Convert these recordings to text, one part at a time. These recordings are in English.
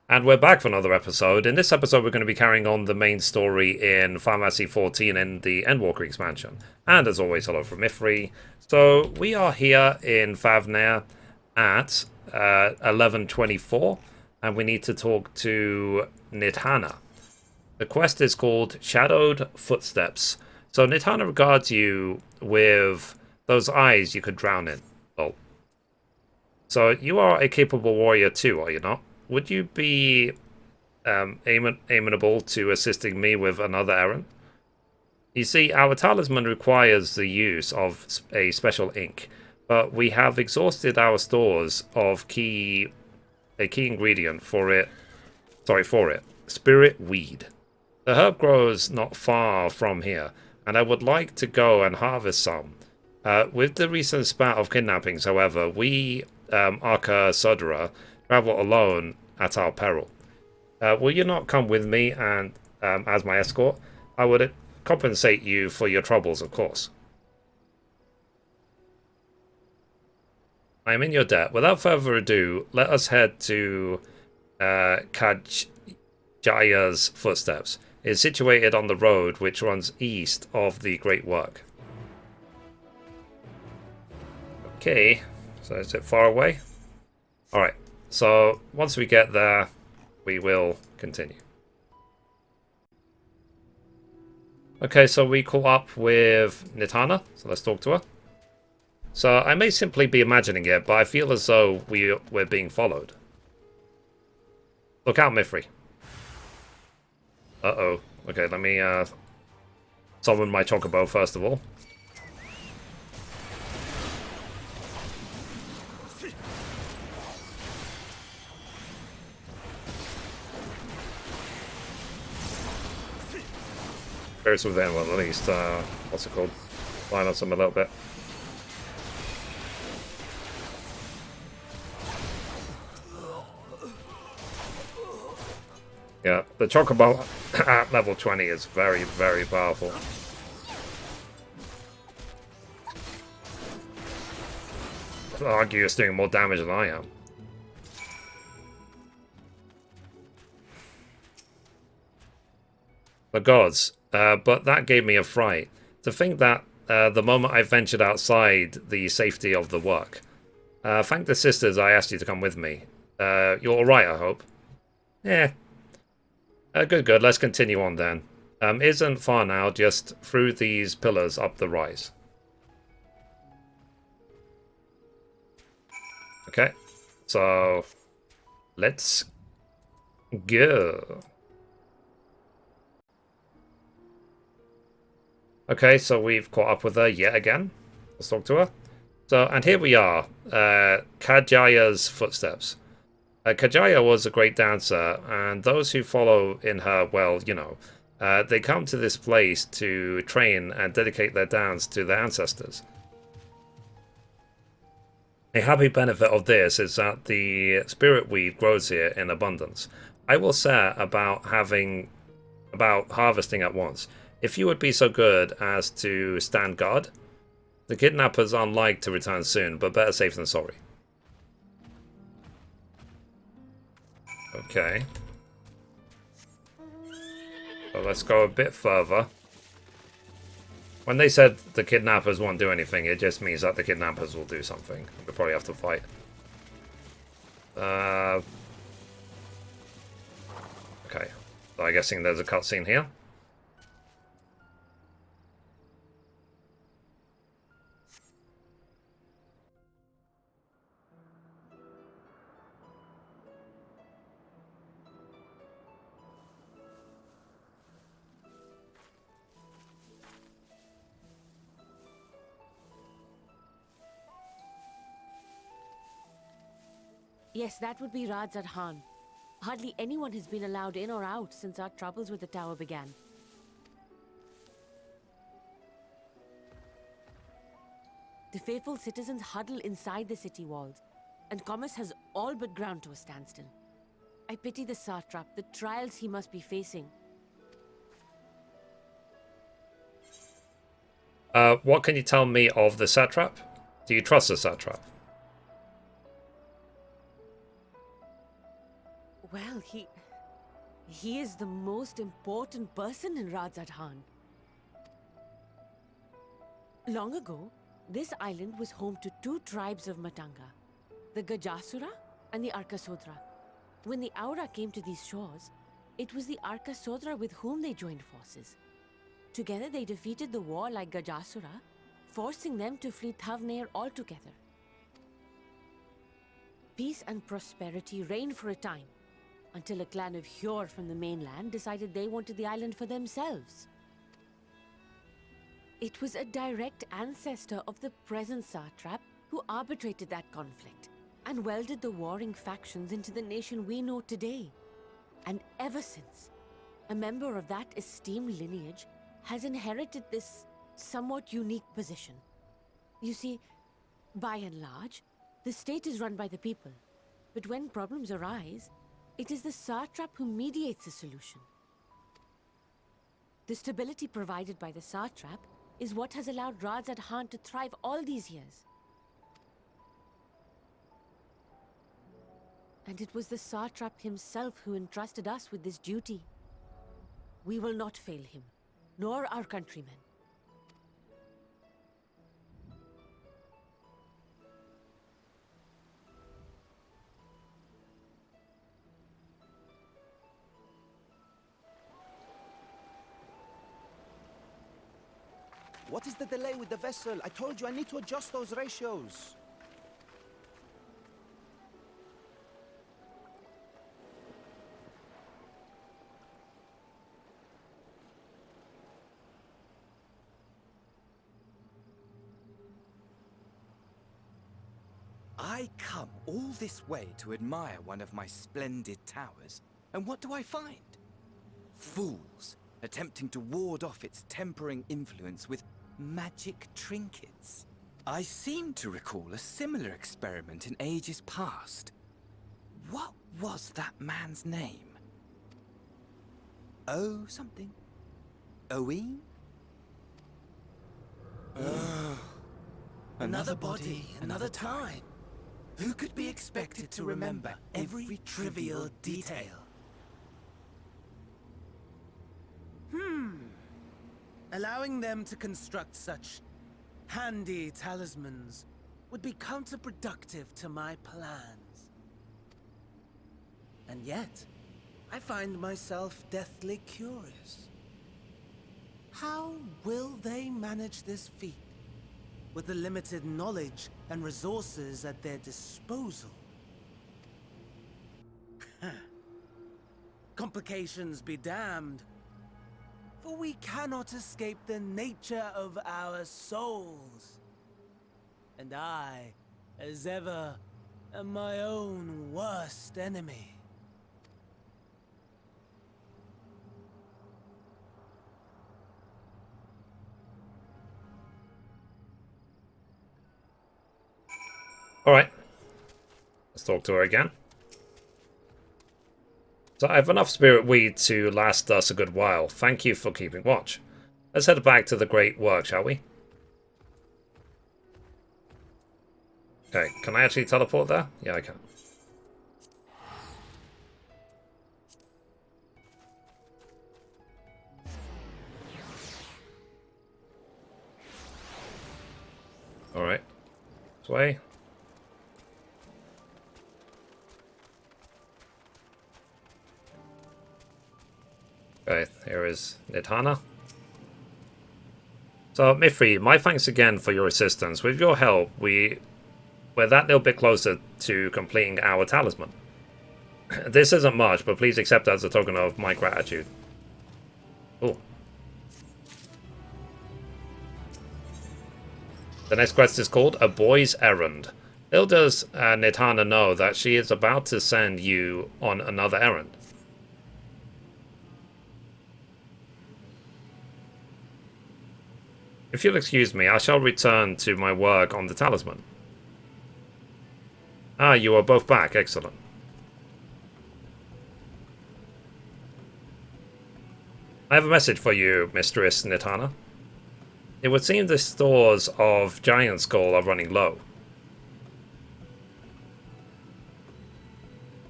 And we're back for another episode. In this episode, we're going to be carrying on the main story in Final Fantasy XIV in the Endwalker expansion. And as always, hello from Mithrie. So we are here in Favnair at 11:24, and we need to talk to Nidhana. The quest is called Shadowed Footsteps. So Nidhana regards you with those eyes you could drown in. Oh. So you are a capable warrior too, are you not? Would you be amenable to assisting me with another errand? You see, our talisman requires the use of a special ink, but we have exhausted our stores of a key ingredient for it. Sorry, for it. Spirit weed. The herb grows not far from here, and I would like to go and harvest some. With the recent spat of kidnappings, however, we, Arca Sodera, travel alone at our peril. Will you not come with me and as my escort? I would compensate you for your troubles, of course. I am in your debt. Without further ado, let us head to Kajaya's footsteps. It is situated on the road which runs east of the Great Work. Okay, so is it far away? Alright, so once we get there, we will continue. Okay, so we caught up with Nidhana, so let's talk to her. So I may simply be imagining it, but I feel as though we're being followed. Look out, Mithrie. Uh-oh. Okay, let me summon my Chocobo first of all. Spirits within, well, at least, what's it called? Line on some a little bit. Yeah, the Chocobo at level 20 is very, very powerful. I'd argue it's doing more damage than I am. The gods. But that gave me a fright. To think that the moment I ventured outside the safety of the work. Thank the sisters I asked you to come with me. You're alright, I hope? Yeah. Good. Let's continue on then. Isn't far now, just through these pillars up the rise. Okay. So, let's go. Okay, so we've caught up with her yet again. Let's talk to her. So, and here we are. Kajaya's footsteps. Kajaya was a great dancer, and those who follow in her, well, you know, they come to this place to train and dedicate their dance to their ancestors. A happy benefit of this is that the spirit weed grows here in abundance. I will say about harvesting at once. If you would be so good as to stand guard, the kidnappers are unlikely to return soon, but better safe than sorry. Okay. So let's go a bit further. When they said the kidnappers won't do anything, it just means that the kidnappers will do something. We'll probably have to fight. Okay. So I'm guessing there's a cutscene here. Yes, that would be Radzat Han. Hardly anyone has been allowed in or out since our troubles with the tower began. The faithful citizens huddle inside the city walls, and commerce has all but ground to a standstill. I pity the satrap, the trials he must be facing. What can you tell me of the satrap? Do you trust the satrap? Well, he is the most important person in Rajadhan. Long ago, this island was home to two tribes of Matanga, the Gajasura and the Arkasodra. When the Aura came to these shores, it was the Arkasodra with whom they joined forces. Together they defeated the warlike Gajasura, forcing them to flee Thavnair altogether. Peace and prosperity reigned for a time, until a clan of Hjor from the mainland decided they wanted the island for themselves. It was a direct ancestor of the present satrap who arbitrated that conflict and welded the warring factions into the nation we know today. And ever since, a member of that esteemed lineage has inherited this somewhat unique position. You see, by and large, the state is run by the people, but when problems arise, it is the satrap who mediates a solution. The stability provided by the satrap is what has allowed Rajadhan to thrive all these years. And it was the satrap himself who entrusted us with this duty. We will not fail him, nor our countrymen. What is the delay with the vessel? I told you I need to adjust those ratios. I come all this way to admire one of my splendid towers, and what do I find? Fools attempting to ward off its tempering influence with magic trinkets. I seem to recall a similar experiment in ages past. What was that man's name? Oh, something. Owen? Another body, another time. Who could be expected to remember every trivial detail? Allowing them to construct such handy talismans would be counterproductive to my plans. And yet, I find myself deathly curious. How will they manage this feat with the limited knowledge and resources at their disposal? Complications be damned. For we cannot escape the nature of our souls. And I, as ever, am my own worst enemy. Alright. Let's talk to her again. So I have enough spirit weed to last us a good while. Thank you for keeping watch. Let's head back to the great work, shall we? Okay, can I actually teleport there? Yeah, I can. Alright. This way. Okay, here is Nidhana. So, Mithrie, my thanks again for your assistance. With your help, we're that little bit closer to completing our talisman. This isn't much, but please accept it as a token of my gratitude. Oh. The next quest is called A Boy's Errand. Little does Nidhana know that she is about to send you on another errand. If you'll excuse me, I shall return to my work on the talisman. Ah, you are both back. Excellent. I have a message for you, Mistress Nidhana. It would seem the stores of Giant Skull are running low.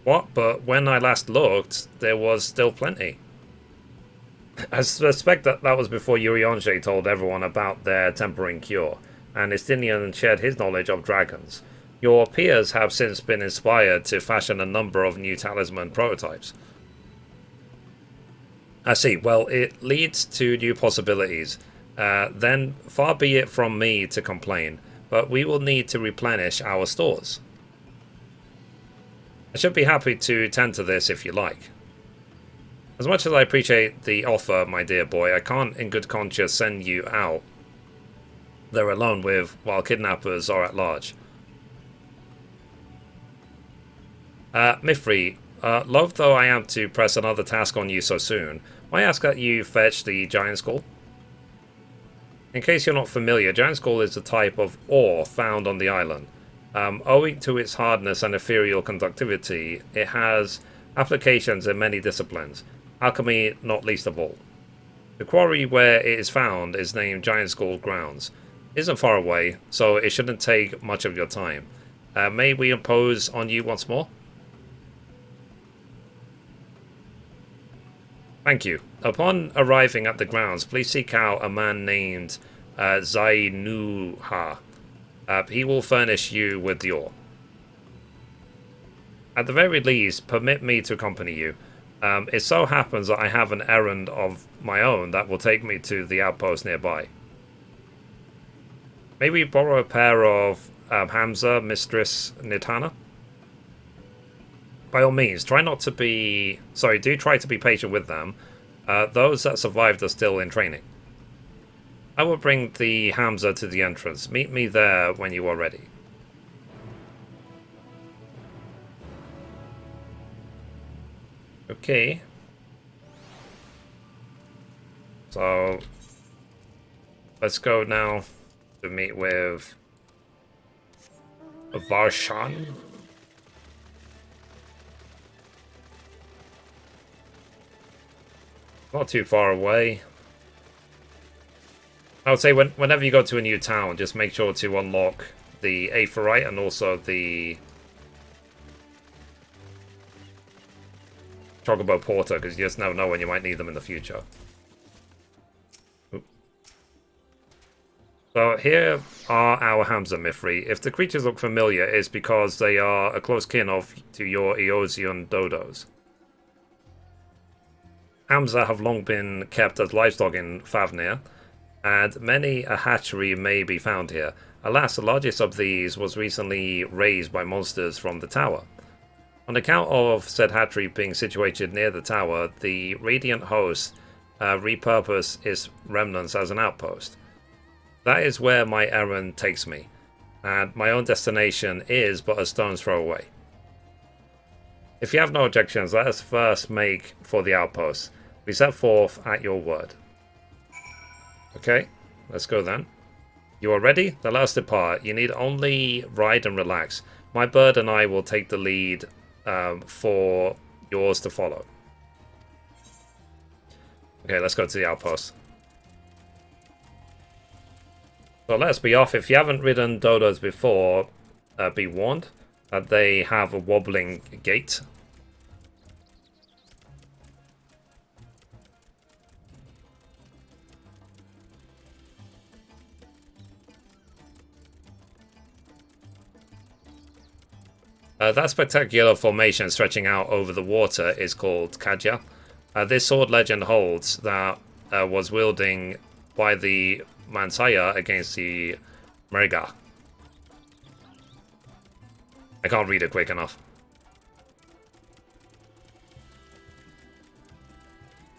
What? But when I last looked, there was still plenty. I suspect that that was before Urianger told everyone about their tempering cure, and Estinian shared his knowledge of dragons. Your peers have since been inspired to fashion a number of new talisman prototypes. I see. Well, it leads to new possibilities. Then, far be it from me to complain, but we will need to replenish our stores. I should be happy to tend to this if you like. As much as I appreciate the offer, my dear boy, I can't in good conscience send you out there alone while kidnappers are at large. Mithrie, loath though I am to press another task on you so soon, may I ask that you fetch the giant skull? In case you're not familiar, giant skull is a type of ore found on the island. Owing to its hardness and ethereal conductivity, it has applications in many disciplines, alchemy not least of all. The quarry where it is found is named Giant Skull Grounds. It isn't far away, so it shouldn't take much of your time. May we impose on you once more? Thank you. Upon arriving at the grounds, please seek out a man named Zainuha. He will furnish you with the ore. At the very least, permit me to accompany you. It so happens that I have an errand of my own that will take me to the outpost nearby. May we borrow a pair of Hamza, Mistress Nitana? By all means, try not to be... Sorry, do try to be patient with them. Those that survived are still in training. I will bring the Hamza to the entrance. Meet me there when you are ready. Okay. So, let's go now to meet with Varshan. Not too far away. I would say whenever you go to a new town, just make sure to unlock the Aephorite and also the Chocobo Porter, because you just never know when you might need them in the future. Oop. So here are our Hamza, Mithrie. If the creatures look familiar, it's because they are a close kin to your Eosian dodos. Hamza have long been kept as livestock in Favnir, and many a hatchery may be found here. Alas, the largest of these was recently raised by monsters from the tower. On account of said hatchery being situated near the tower, the Radiant Host repurposed its remnants as an outpost. That is where my errand takes me, and my own destination is but a stone's throw away. If you have no objections, let us first make for the outpost. We set forth at your word. Okay, let's go then. You are ready? Then let us depart. You need only ride and relax. My bird and I will take the lead for yours to follow. Okay, let's go to the outpost. So let's be off. If you haven't ridden dodos before, be warned that they have a wobbling gait. That spectacular formation stretching out over the water is called Kadja. This sword legend holds that was wielding by the Mansaya against the Merga. I can't read it quick enough.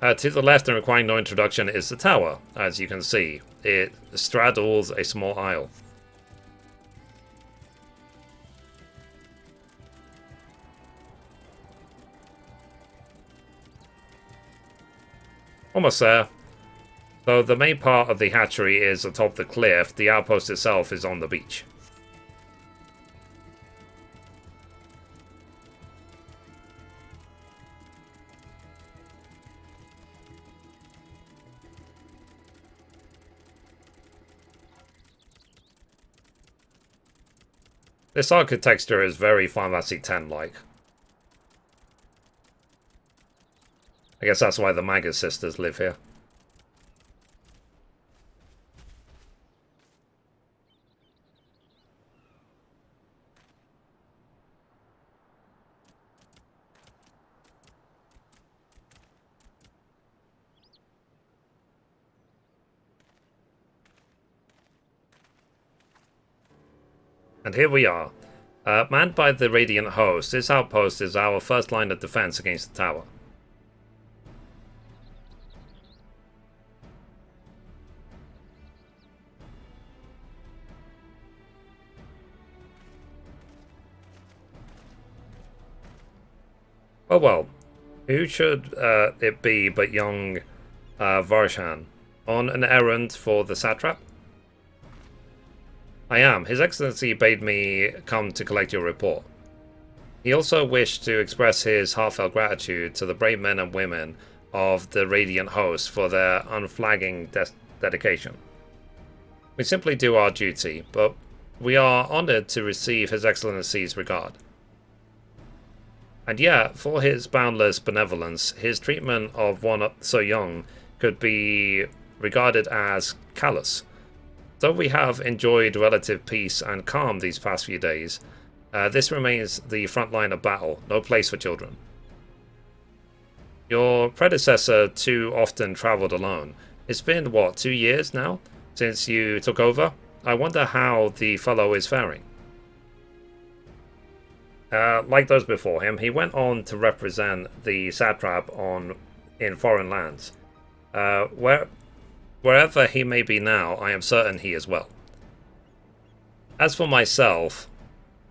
To the left and requiring no introduction is the tower. As you can see, it straddles a small isle. Almost there. Though the main part of the hatchery is atop the cliff, the outpost itself is on the beach. This architecture is very Final Fantasy X-like. I guess that's why the Magus sisters live here. And here we are. Manned by the Radiant Host, this outpost is our first line of defense against the tower. Oh well, who should it be but young Varshan, on an errand for the satrap? I am. His Excellency bade me come to collect your report. He also wished to express his heartfelt gratitude to the brave men and women of the Radiant Host for their unflagging dedication. We simply do our duty, but we are honored to receive His Excellency's regard. And yet, for his boundless benevolence, his treatment of one so young could be regarded as callous. Though we have enjoyed relative peace and calm these past few days, this remains the front line of battle, no place for children. Your predecessor too often travelled alone. It's been, what, 2 years now since you took over? I wonder how the fellow is faring. Like those before him, he went on to represent the satrap in foreign lands. Wherever he may be now, I am certain he is well. As for myself,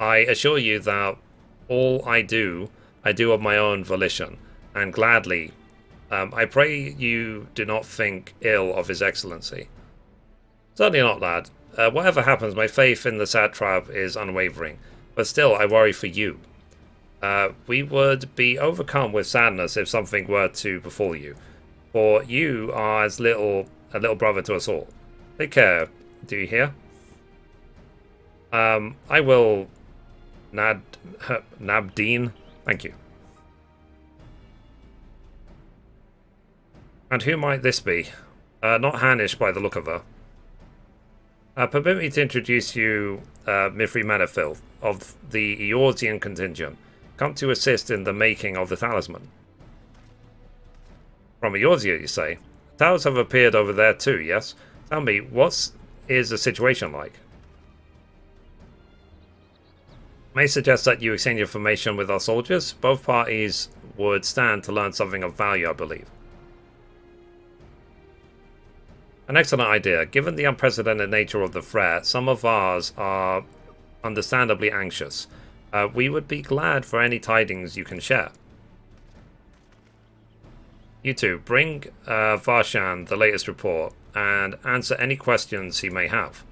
I assure you that all I do of my own volition, and gladly. I pray you do not think ill of His Excellency. Certainly not, lad. Whatever happens, my faith in the satrap is unwavering, but still I worry for you. We would be overcome with sadness if something were to befall you, for you are as a little brother to us all. Take care, do you hear? I will... Nabdeen, thank you. And who might this be? Not Hannish by the look of her. Permit me to introduce you, Mithrie Manifil, of the Eorzean contingent, come to assist in the making of the talisman. From Eorzea, you say? Towers have appeared over there too, yes? Tell me, what is the situation like? May suggest that you exchange information with our soldiers. Both parties would stand to learn something of value, I believe. An excellent idea. Given the unprecedented nature of the threat, some of ours are understandably anxious. We would be glad for any tidings you can share. You two, bring Varshan the latest report and answer any questions he may have.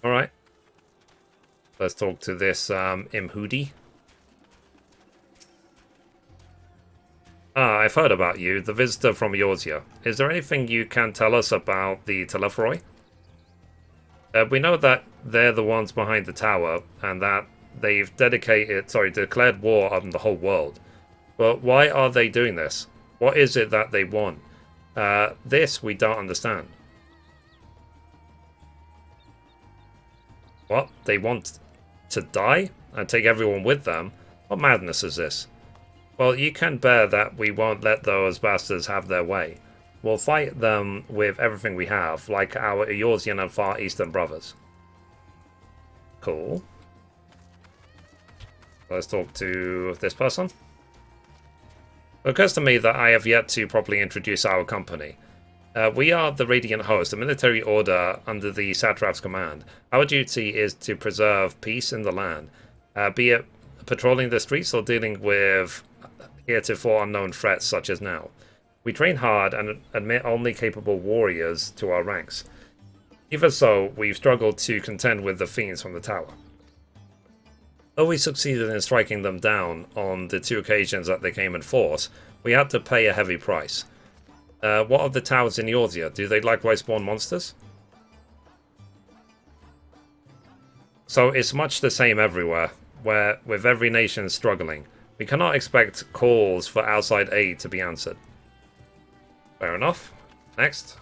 Alright. Let's talk to this Imhudi. I've heard about you, the visitor from Eorzea. Is there anything you can tell us about the Telephroi? We know that they're the ones behind the tower, and that they've declared war on the whole world. But why are they doing this? What is it that they want? This we don't understand. What? They want to die? And take everyone with them? What madness is this? Well, you can bear that we won't let those bastards have their way. We'll fight them with everything we have, like our Eorzean and Far Eastern brothers. Cool. Let's talk to this person. It occurs to me that I have yet to properly introduce our company. We are the Radiant Host, a military order under the Satrap's command. Our duty is to preserve peace in the land, be it patrolling the streets or dealing with heretofore unknown threats such as now. We train hard and admit only capable warriors to our ranks. Even so, we've struggled to contend with the fiends from the tower. Though we succeeded in striking them down on the 2 occasions that they came in force, we had to pay a heavy price. What are the towers in Eorzea? Do they likewise spawn monsters? So it's much the same everywhere, where with every nation struggling, we cannot expect calls for outside aid to be answered. Fair enough. Next.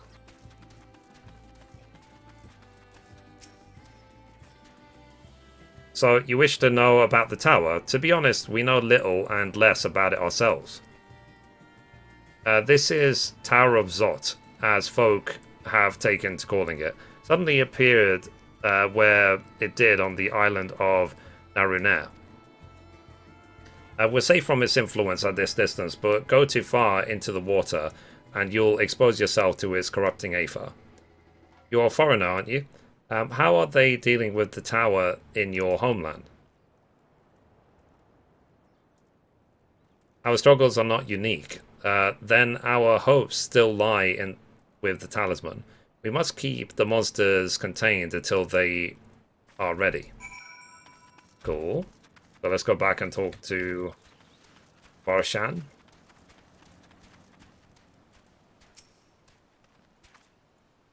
So, you wish to know about the tower? To be honest, we know little and less about it ourselves. This is Tower of Zot, as folk have taken to calling it. Suddenly appeared where it did on the island of Narunair. We're safe from its influence at this distance, but go too far into the water and you'll expose yourself to its corrupting aether. You're a foreigner, aren't you? How are they dealing with the tower in your homeland? Our struggles are not unique. Then our hopes still lie with the talisman. We must keep the monsters contained until they are ready. Cool. So let's go back and talk to Barshan.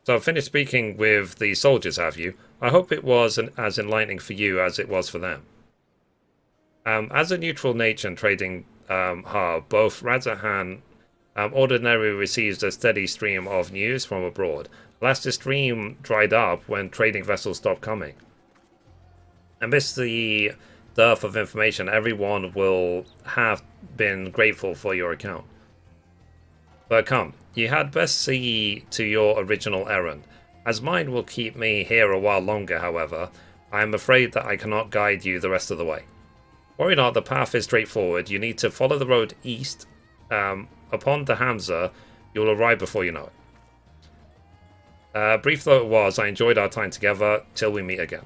So finished speaking with the soldiers, have you? I hope it was as enlightening for you as it was for them. As a neutral nation trading hub, both Radzahan ordinarily receives a steady stream of news from abroad. Last the stream dried up when trading vessels stopped coming. Amidst the dearth of information, everyone will have been grateful for your account. But come, you had best see to your original errand. As mine will keep me here a while longer, however, I am afraid that I cannot guide you the rest of the way. Worry not, the path is straightforward. You need to follow the road east. Upon the Hamza, you'll arrive before you know it. Brief though it was, I enjoyed our time together. Till we meet again.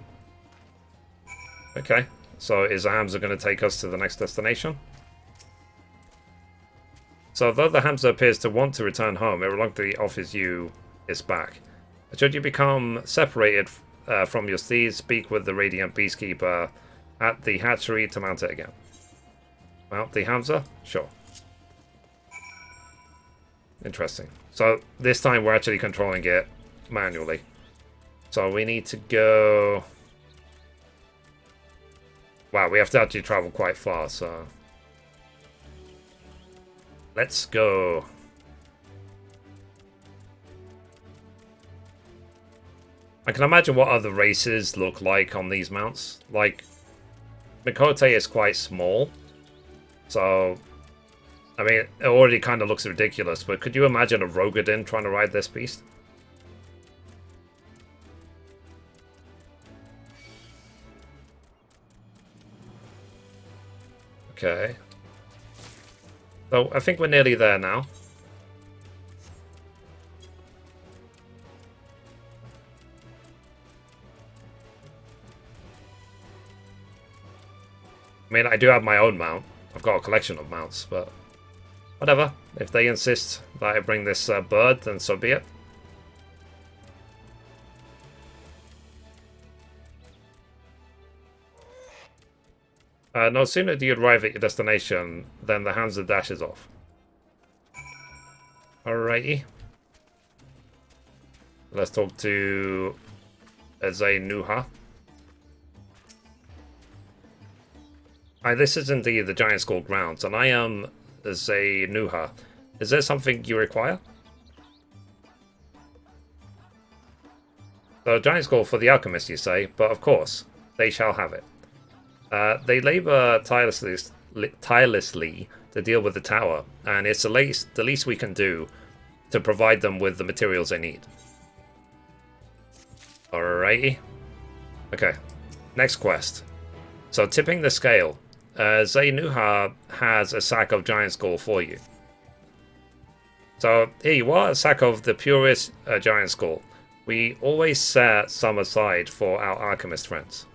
Okay, so is the Hamza going to take us to the next destination? So though the Hamza appears to want to return home, it reluctantly offers you its back. Should you become separated from your steeds, speak with the Radiant Beastkeeper at the hatchery to mount it again. Mount the Hamza? Sure. Interesting. So this time we're actually controlling it manually. So we need to go... Wow, we have to actually travel quite far, so... Let's go. I can imagine what other races look like on these mounts. Like, Mikote is quite small. So, I mean, it already kind of looks ridiculous, but could you imagine a Rogadin trying to ride this beast? Okay. So, I think we're nearly there now. I mean, I do have my own mount. I've got a collection of mounts, but whatever. If they insist that I bring this bird, then so be it. No sooner do you arrive at your destination than the Hamza dashes off. Alrighty. Let's talk to Nuha. This is indeed the Giant Skull grounds, and I am Nuha. Is there something you require? So, Giant Skull for the alchemist, you say, but of course, they shall have it. They labor tirelessly to deal with the tower, and it's the least we can do to provide them with the materials they need. Alrighty. Okay, next quest. So, tipping the scale. Zaynuha has a sack of Giant Skull for you. So, here you are, a sack of the purest Giant Skull. We always set some aside for our alchemist friends.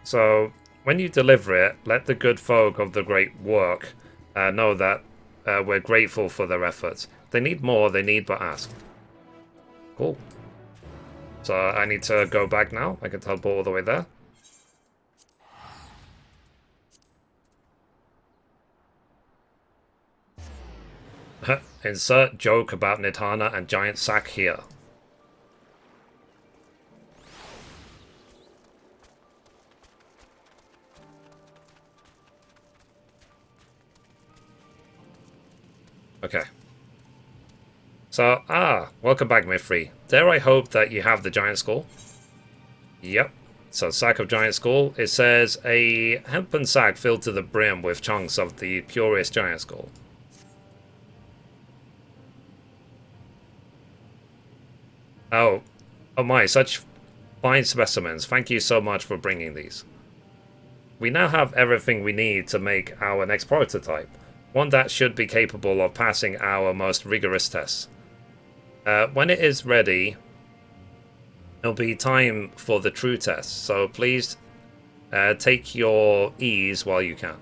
So, when you deliver it, let the good folk of the great work know that we're grateful for their efforts. If they need more, they need but ask. Cool. So, I need to go back now. I can teleport all the way there. Insert joke about Nidhana and giant sack here. Okay. So, welcome back, Mithrie. Dare I hope that you have the giant skull? Yep. So, sack of giant skull. It says a hempen sack filled to the brim with chunks of the purest giant skull. Oh my, such fine specimens. Thank you so much for bringing these. We now have everything we need to make our next prototype. One that should be capable of passing our most rigorous tests. When it is ready, it'll be time for the true test, so please take your ease while you can.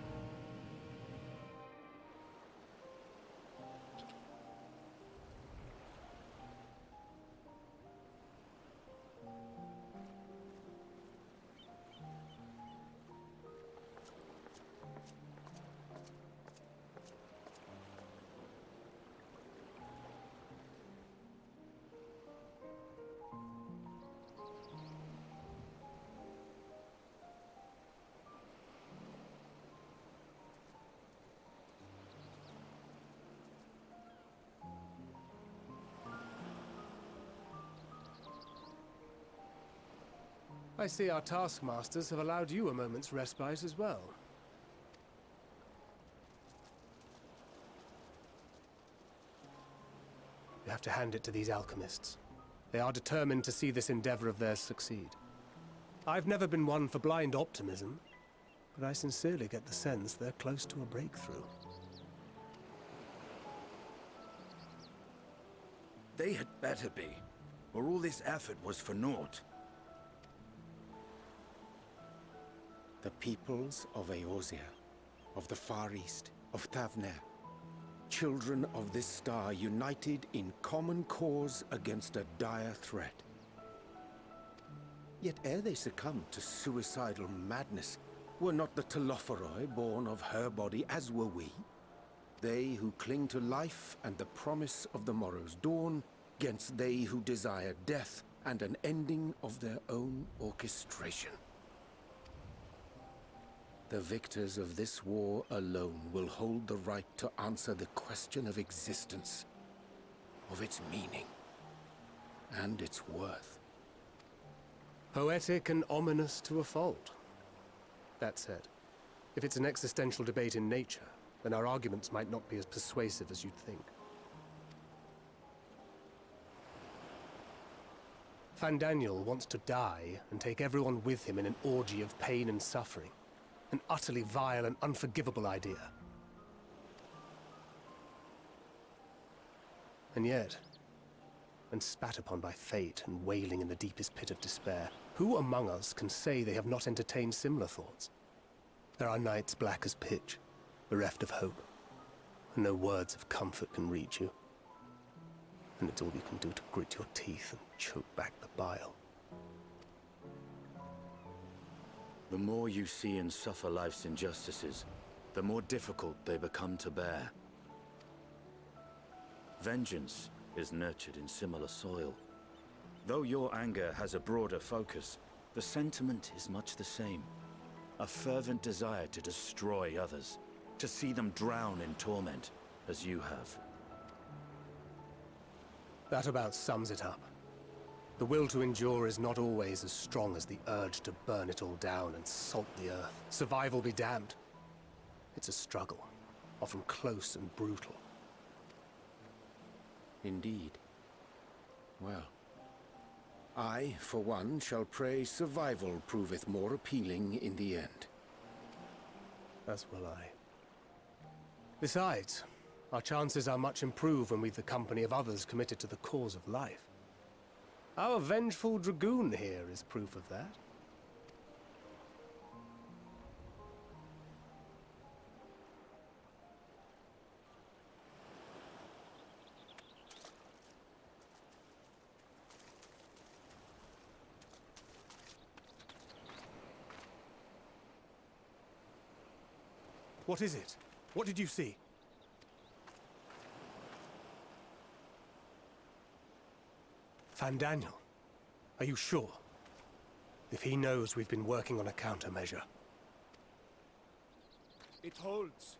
I see our taskmasters have allowed you a moment's respite as well. You have to hand it to these alchemists. They are determined to see this endeavor of theirs succeed. I've never been one for blind optimism, but I sincerely get the sense they're close to a breakthrough. They had better be, or all this effort was for naught. The peoples of Eorzea, of the Far East, of Thavner, children of this star united in common cause against a dire threat. Yet ere they succumbed to suicidal madness, were not the Telophoroi born of her body as were we? They who cling to life and the promise of the morrow's dawn, against they who desire death and an ending of their own orchestration. The victors of this war alone will hold the right to answer the question of existence, of its meaning, and its worth. Poetic and ominous to a fault. That said, if it's an existential debate in nature, then our arguments might not be as persuasive as you'd think. Fandaniel wants to die and take everyone with him in an orgy of pain and suffering. An utterly vile and unforgivable idea. And yet, when spat upon by fate and wailing in the deepest pit of despair, who among us can say they have not entertained similar thoughts? There are nights black as pitch, bereft of hope, and no words of comfort can reach you. And it's all you can do to grit your teeth and choke back the bile. The more you see and suffer life's injustices, the more difficult they become to bear. Vengeance is nurtured in similar soil. Though your anger has a broader focus, the sentiment is much the same. A fervent desire to destroy others, to see them drown in torment, as you have. That about sums it up. The will to endure is not always as strong as the urge to burn it all down and salt the earth. Survival be damned. It's a struggle, often close and brutal. Indeed. Well, I, for one, shall pray survival proveth more appealing in the end. As will I. Besides, our chances are much improved when we've the company of others committed to the cause of life. Our vengeful dragoon here is proof of that. What is it? What did you see? Fandaniel, are you sure? If he knows we've been working on a countermeasure. It holds.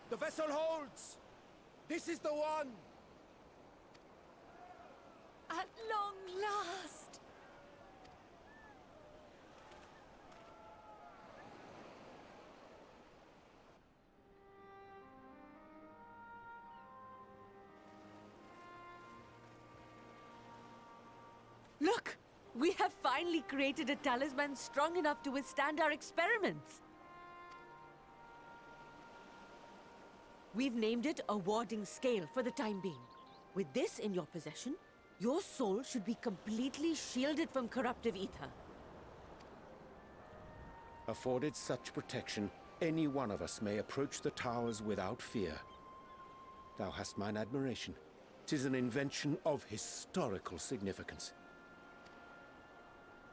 The vessel holds! This is the one! At long last! Look! We have finally created a talisman strong enough to withstand our experiments! We've named it a warding scale for the time being. With this in your possession, your soul should be completely shielded from corruptive ether. Afforded such protection, any one of us may approach the towers without fear. Thou hast mine admiration. 'Tis an invention of historical significance.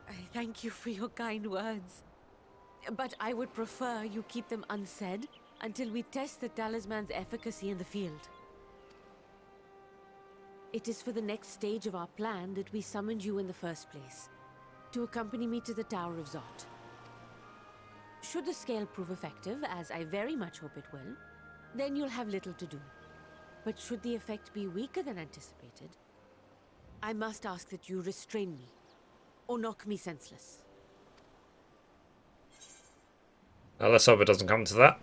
I thank you for your kind words. But I would prefer you keep them unsaid until we test the talisman's efficacy in the field. It is for the next stage of our plan that we summoned you in the first place, to accompany me to the Tower of Zot. Should the scale prove effective, as I very much hope it will, then you'll have little to do. But should the effect be weaker than anticipated, I must ask that you restrain me, or knock me senseless. Now let's hope it doesn't come to that.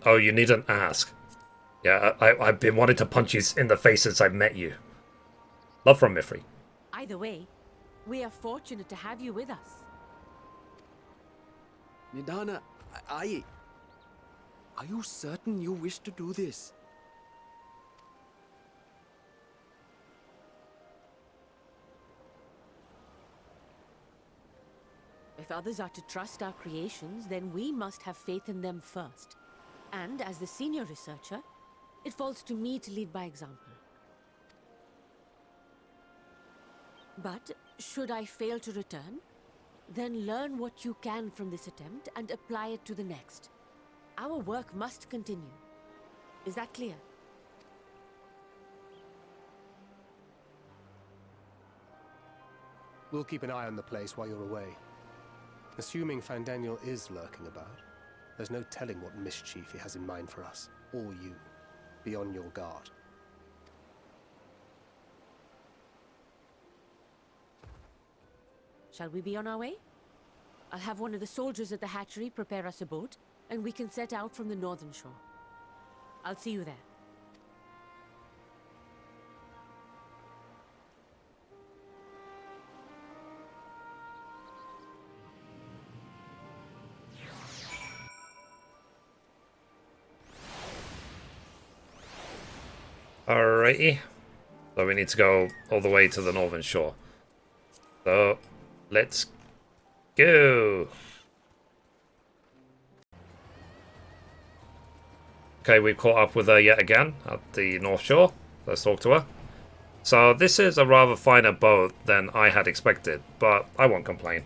Oh, you needn't ask. Yeah, I've been wanting to punch you in the face since I met you. Love from Mithrie. Either way, we are fortunate to have you with us. Nidana, are you certain you wish to do this? If others are to trust our creations, then we must have faith in them first. And as the senior researcher, it falls to me to lead by example. But should I fail to return, then learn what you can from this attempt and apply it to the next. Our work must continue. Is that clear? We'll keep an eye on the place while you're away. Assuming Fandaniel is lurking about, there's no telling what mischief he has in mind for us, or you. Be on your guard. Shall we be on our way? I'll have one of the soldiers at the hatchery prepare us a boat, and we can set out from the northern shore. I'll see you there. Alrighty. So we need to go all the way to the northern shore. So, let's go. Okay, we've caught up with her yet again at the North Shore. Let's talk to her. So this is a rather finer boat than I had expected, but I won't complain.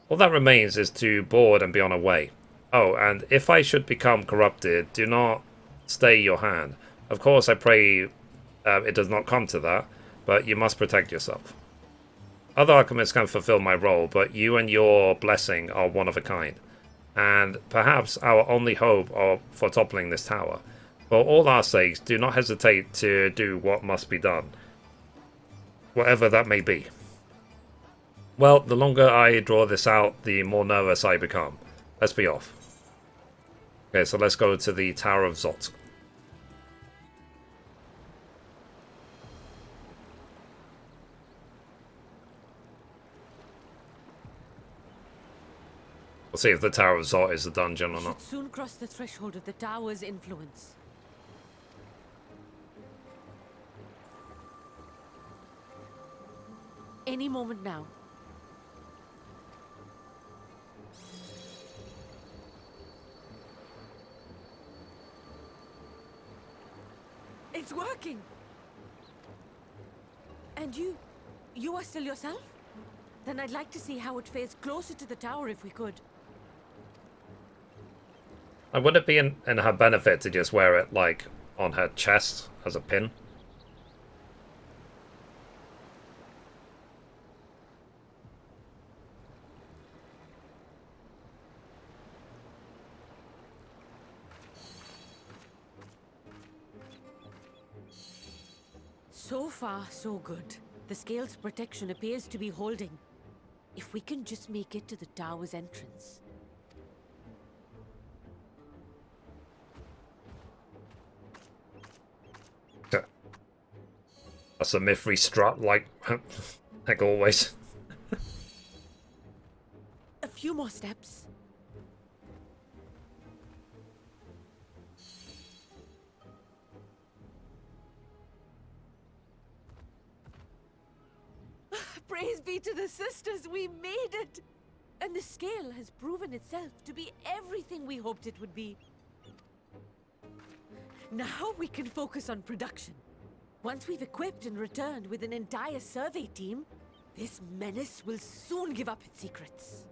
All that remains is to board and be on our way. Oh, and if I should become corrupted, do not stay your hand. Of course, I pray it does not come to that, but you must protect yourself. Other alchemists can fulfill my role, but you and your blessing are one of a kind, and perhaps our only hope for toppling this tower. For all our sakes, do not hesitate to do what must be done, whatever that may be. Well, the longer I draw this out, the more nervous I become. Let's be off. Okay, so let's go to the Tower of Zot. We'll see if the Tower of Zot is a dungeon or We not. should soon cross the threshold of the tower's influence. Any moment now. It's working! And you are still yourself? Then I'd like to see how it fares closer to the tower if we could. And would it be in her benefit to just wear it, like, on her chest as a pin? So far, so good. The scale's protection appears to be holding. If we can just make it to the tower's entrance. That's a Mithrie strut, like always. A few more steps. Praise be to the sisters, we made it! And the scale has proven itself to be everything we hoped it would be. Now we can focus on production. Once we've equipped and returned with an entire survey team, this menace will soon give up its secrets.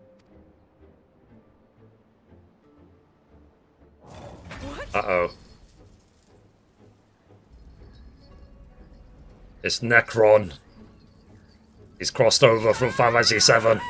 What? Uh-oh. It's Necron. He's crossed over from Final Fantasy XIV.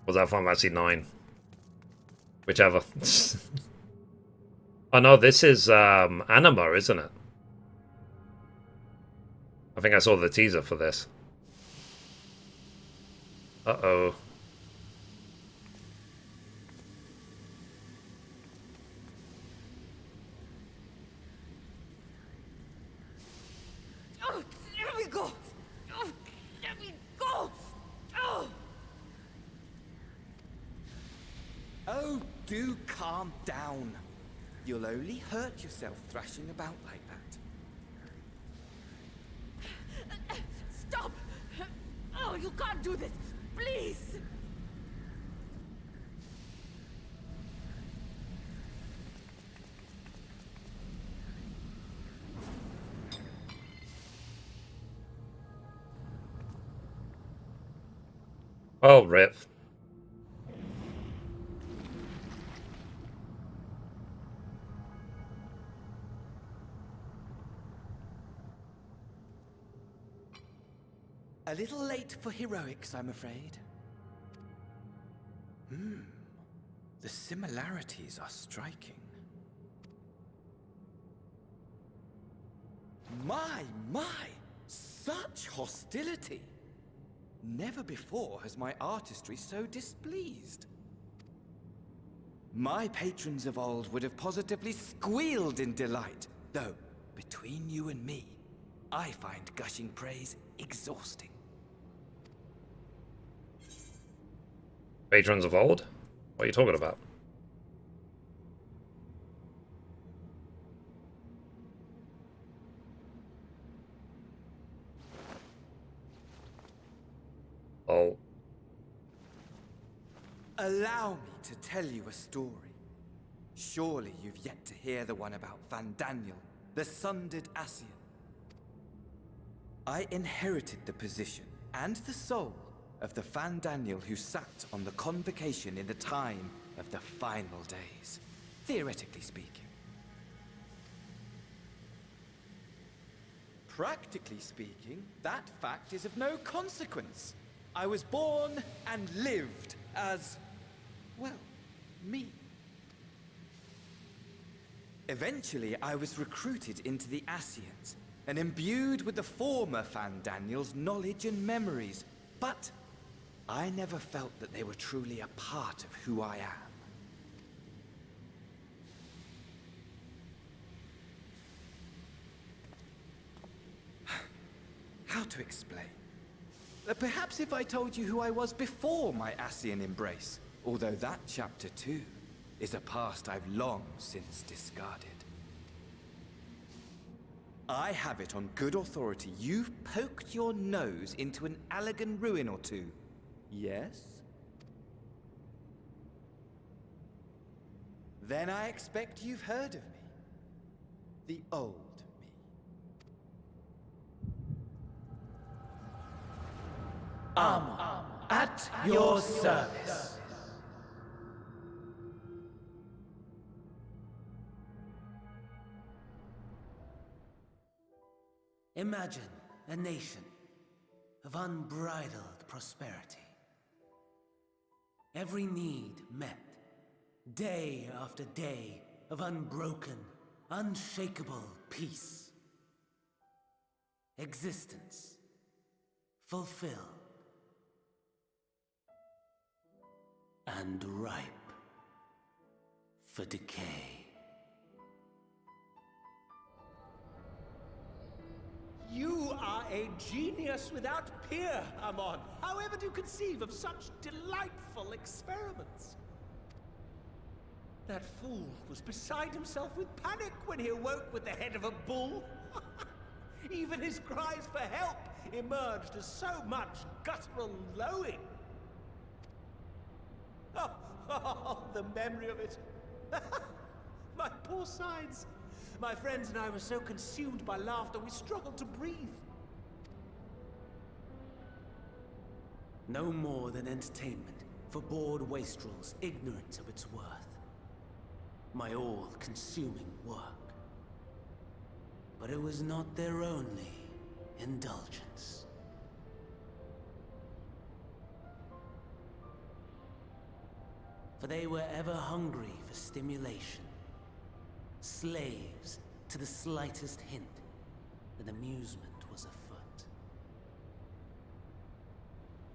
Was that Final Fantasy IX? Whichever. Oh no, this is Anima, isn't it? I think I saw the teaser for this. Uh-oh. Oh, let me go! Oh, let me go! Oh! Oh, do calm down. You'll only hurt yourself thrashing about like that. Stop! Oh, you can't do this! Please! Oh, rip. A little late for heroics, I'm afraid. The similarities are striking. My! Such hostility! Never before has my artistry so displeased. My patrons of old would have positively squealed in delight, though, between you and me, I find gushing praise exhausting. Patrons of old? What are you talking about? Oh. Allow me to tell you a story. Surely you've yet to hear the one about Vandaniel, the sundered Ascian. I inherited the position and the soul of the Vandaniel who sat on the convocation in the time of the final days, theoretically speaking. Practically speaking, that fact is of no consequence. I was born and lived as, well, me. Eventually, I was recruited into the Ascians and imbued with the former Vandaniel's knowledge and memories, but I never felt that they were truly a part of who I am. How to explain? Perhaps if I told you who I was before my Ascian embrace, although that chapter too is a past I've long since discarded. I have it on good authority you've poked your nose into an Allegan ruin or two. Yes? Then I expect you've heard of me. The old me. At your service. Imagine a nation of unbridled prosperity. Every need met, day after day of unbroken, unshakable peace. Existence fulfilled and ripe for decay. You are a genius without peer, Amon. However do you conceive of such delightful experiments? That fool was beside himself with panic when he awoke with the head of a bull. Even his cries for help emerged as so much guttural lowing. Oh, the memory of it. My poor sides. My friends and I were so consumed by laughter, we struggled to breathe. No more than entertainment for bored wastrels ignorant of its worth. My all-consuming work. But it was not their only indulgence. For they were ever hungry for stimulation. Slaves to the slightest hint that amusement was afoot.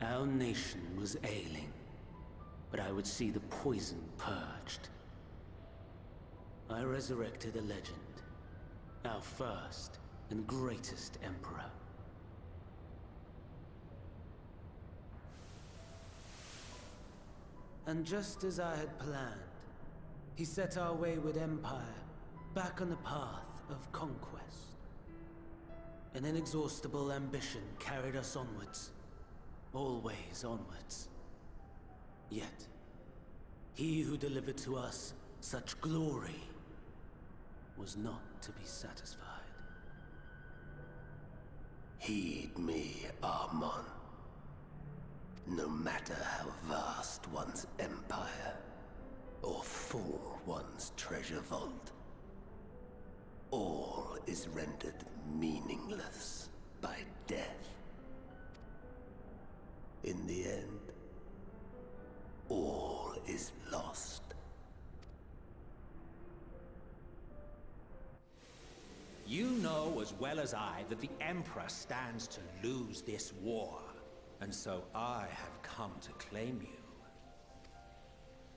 Our nation was ailing, but I would see the poison purged. I resurrected a legend, our first and greatest emperor. And just as I had planned, he set our wayward empire back on the path of conquest. An inexhaustible ambition carried us onwards, always onwards. Yet, he who delivered to us such glory was not to be satisfied. Heed me, Amon. No matter how vast one's empire, or full one's treasure vault, all is rendered meaningless by death. In the end, all is lost. You know as well as I that the Emperor stands to lose this war, and so I have come to claim you.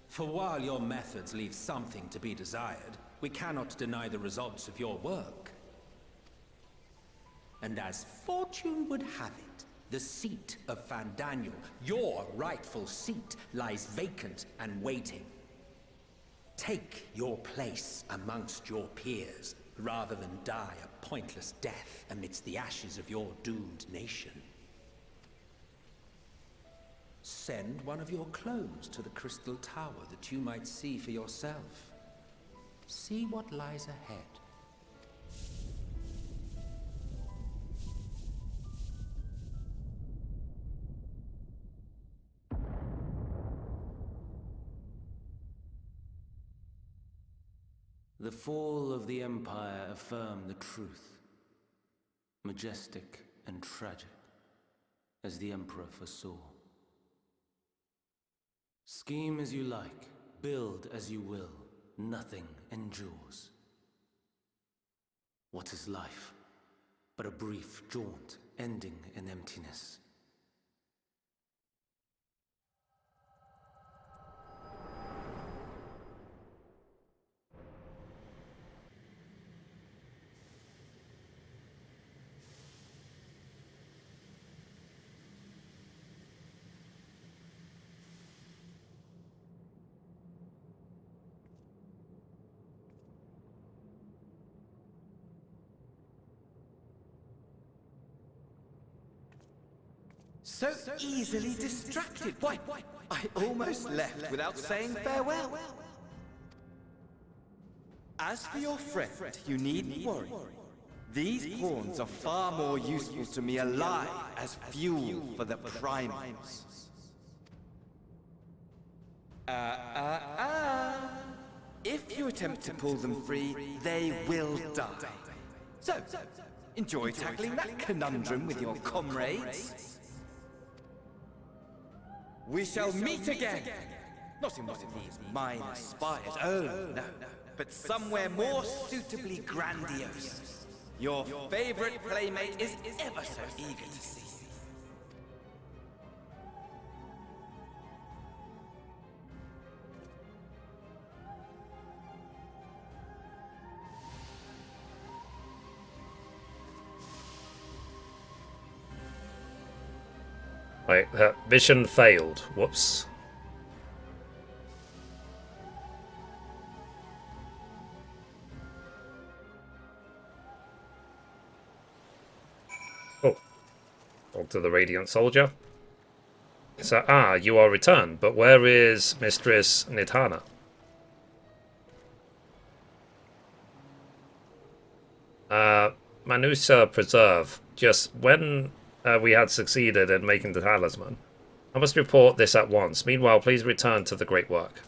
For while your methods leave something to be desired, we cannot deny the results of your work. And as fortune would have it, the seat of Fandaniel, your rightful seat, lies vacant and waiting. Take your place amongst your peers, rather than die a pointless death amidst the ashes of your doomed nation. Send one of your clones to the Crystal Tower that you might see for yourself. See what lies ahead. The fall of the Empire affirmed the truth. Majestic and tragic, as the Emperor foresaw. Scheme as you like, build as you will, nothing endures. What is life but a brief jaunt ending in emptiness? So easily distracted. Why, I almost left without saying farewell. As for your friend, you needn't worry. These pawns are far more useful to me alive as fuel for the primals. If you attempt to pull them free, they will die. So, Enjoy tackling that conundrum with your comrades? We shall meet again! Not in one of these minor spires, oh no, but somewhere more suitably grandiose. Your favorite playmate is ever so eager to see you. Wait, mission failed. Whoops. Oh. Talk to the Radiant Soldier. So, you are returned, but where is Mistress Nitana? Manusa Preserve. Just when we had succeeded in making the talisman, I must report this at once. Meanwhile, please return to the great work.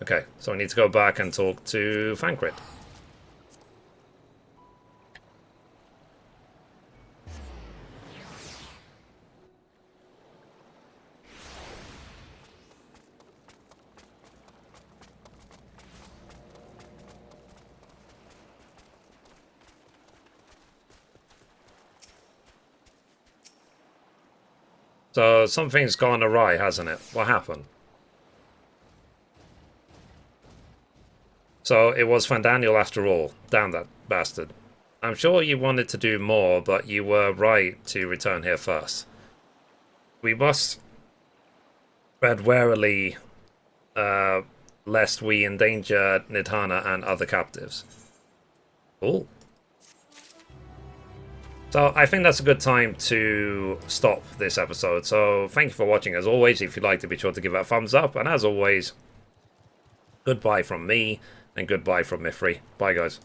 Okay, so I need to go back and talk to Fancrit. So something's gone awry, hasn't it? What happened? So it was Fandaniel after all. Damn that bastard. I'm sure you wanted to do more, but you were right to return here first. We must tread warily, lest we endanger Nidhana and other captives. Cool. So I think that's a good time to stop this episode. So thank you for watching as always. If you liked it, be sure to give it a thumbs up. And as always, goodbye from me and goodbye from Mithrie. Bye guys.